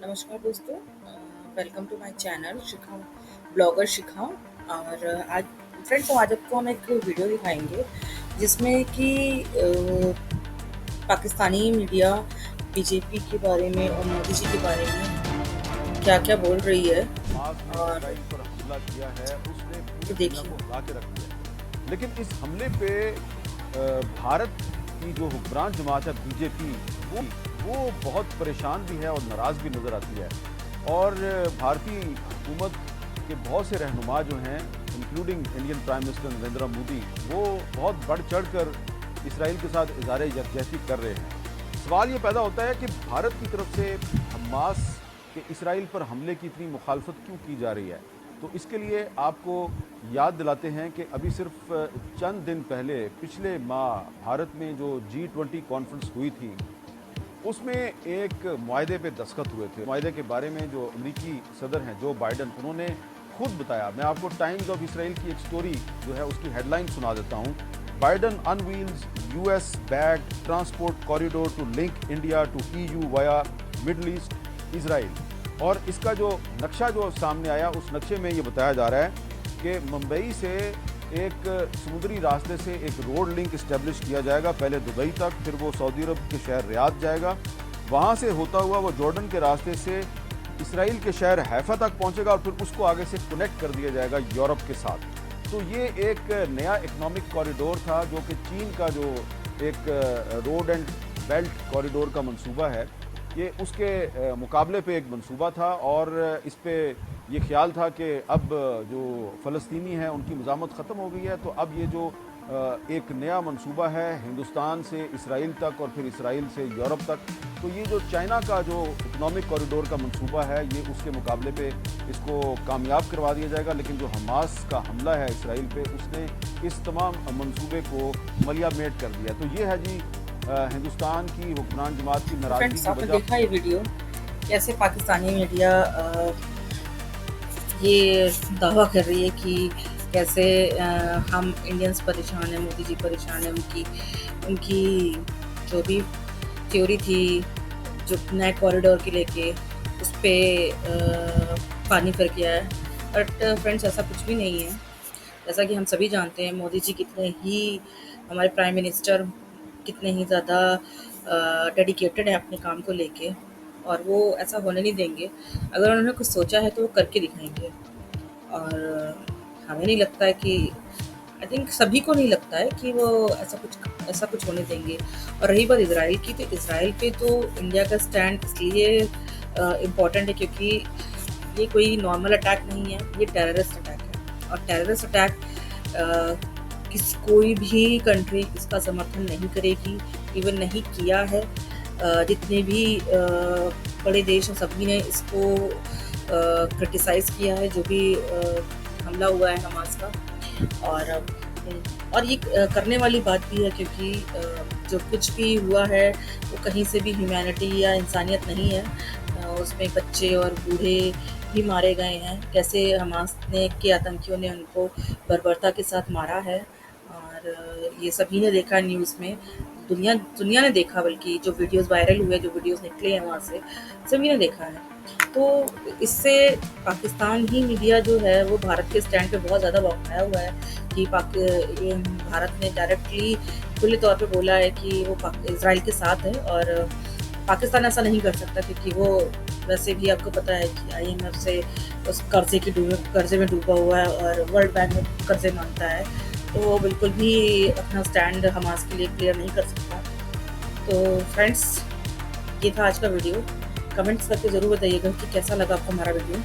नमस्कार दोस्तों, welcome to my channel Shikha blogger Shikha. और आज फ्रेंड्स आज आपको हम एक वीडियो दिखाएंगे जिसमें कि पाकिस्तानी मीडिया बीजेपी के बारे में और मोदी जी के बारे में क्या क्या बोल रही है। हमास ने और इसराइल पर हमला किया है, उसने ये पूरी दुनिया को देखिए, हिला के रख दिया है। लेकिन इस हमले पे भारत की जो हुक्मरान जमात है बीजेपी, वो बहुत परेशान भी है और नाराज़ भी नज़र आती है। और भारतीय हुकूमत के बहुत से रहनुमा जो हैं, including Indian prime minister Narendra Modi, वो बहुत बढ़ चढ़ कर इसराइल के साथ इज़हार यकजहती कर रहे हैं। सवाल ये पैदा होता है कि भारत की तरफ से हमास कि इसराइल पर हमले की इतनी मुखालफत क्यों की जा रही है। तो इसके लिए आपको याद दिलाते हैं कि अभी सिर्फ चंद दिन पहले पिछले माह भारत में जो G20 कॉन्फ्रेंस हुई थी, उसमें एक मुआहदे पे दस्तखत हुए थे। मुआहदे के बारे में जो अमेरिकी सदर हैं जो बाइडन, उन्होंने खुद बताया। मैं आपको टाइम्स ऑफ इसराइल की एक स्टोरी जो है उसकी हेडलाइन सुना देता हूँ। Biden unveils US bag transport corridor to link India to EU via middle east Israel. और इसका जो नक्शा जो सामने आया, उस नक्शे में ये बताया जा रहा है कि मुंबई से एक समुद्री रास्ते से एक रोड लिंक इस्टेब्लिश किया जाएगा, पहले दुबई तक, फिर वो सऊदी अरब के शहर रियाद जाएगा, वहाँ से होता हुआ वो जॉर्डन के रास्ते से इसराइल के शहर हैफा तक पहुँचेगा और फिर उसको आगे से कनेक्ट कर दिया जाएगा यूरोप के साथ। तो ये एक नया इकनॉमिक कॉरिडोर था जो कि चीन का जो एक रोड एंड बेल्ट कॉरिडोर का मंसूबा है, ये उसके मुकाबले पे एक मंसूबा था। और इस पे ये ख्याल था कि अब जो फ़लस्तीनी हैं उनकी मज़ामत ख़त्म हो गई है, तो अब ये जो एक नया मंसूबा है हिंदुस्तान से इसराइल तक और फिर इसराइल से यूरोप तक, तो ये जो चाइना का जो इकनॉमिक कॉरिडोर का मंसूबा है, ये उसके मुकाबले पे इसको कामयाब करवा दिया जाएगा। लेकिन जो हमास का हमला है इसराइल पे, उसने इस तमाम मंसूबे को मलियामेट कर दिया। तो ये है जी हिंदुस्तान की हुक्मरान जमात की नाराजगी फ्रेंड्स की आपने वजह। देखा ये वीडियो कैसे पाकिस्तानी मीडिया ये दावा कर रही है कि कैसे हम इंडियंस परेशान हैं, मोदी जी परेशान हैं। उनकी जो भी थ्योरी थी जो नए कॉरिडोर के लेके, उस पर पानी फिर गया है। बट फ्रेंड्स ऐसा कुछ भी नहीं है। जैसा कि हम सभी जानते हैं, मोदी जी कितने ही, हमारे प्राइम मिनिस्टर कितने ही ज़्यादा डेडिकेटेड है अपने काम को लेके, और वो ऐसा होने नहीं देंगे। अगर उन्होंने कुछ सोचा है तो वो करके दिखाएंगे। और हमें नहीं लगता है कि, आई थिंक सभी को नहीं लगता है कि वो ऐसा कुछ होने देंगे। और रही बात इसराइल की, तो इसराइल पे तो इंडिया का स्टैंड इसलिए इम्पॉर्टेंट है क्योंकि ये कोई नॉर्मल अटैक नहीं है, ये टेररिस्ट अटैक है। और टेररिस्ट अटैक कोई भी कंट्री इसका समर्थन नहीं करेगी, इवन नहीं किया है। जितने भी बड़े देश हैं सभी ने इसको क्रिटिसाइज़ किया है, जो भी हमला हुआ है हमास का। और ये करने वाली बात भी है क्योंकि जो कुछ भी हुआ है वो कहीं से भी ह्यूमैनिटी या इंसानियत नहीं है। उसमें बच्चे और बूढ़े भी मारे गए हैं, कैसे हमास ने के आतंकियों ने उनको बर्बरता के साथ मारा है। और ये सभी ने देखा न्यूज़ में, दुनिया ने देखा, बल्कि जो वीडियोस वायरल हुए, जो वीडियोस निकले हैं वहाँ से, सभी ने देखा है। तो इससे पाकिस्तान ही मीडिया जो है वो भारत के स्टैंड पे बहुत ज़्यादा बौखाया हुआ है कि ये भारत ने डायरेक्टली खुले तौर पे बोला है कि वो इसराइल के साथ है। और पाकिस्तान ऐसा नहीं कर सकता क्योंकि वो वैसे भी आपको पता है कि IMF से उस कर्जे में डूबा हुआ है और वर्ल्ड बैंक में कर्जे मांगता है, तो वो बिल्कुल भी अपना स्टैंड हमास के लिए क्लियर नहीं कर सकता। तो फ्रेंड्स, ये था आज का वीडियो। कमेंट्स करके ज़रूर बताइएगा कि कैसा लगा आपको हमारा वीडियो।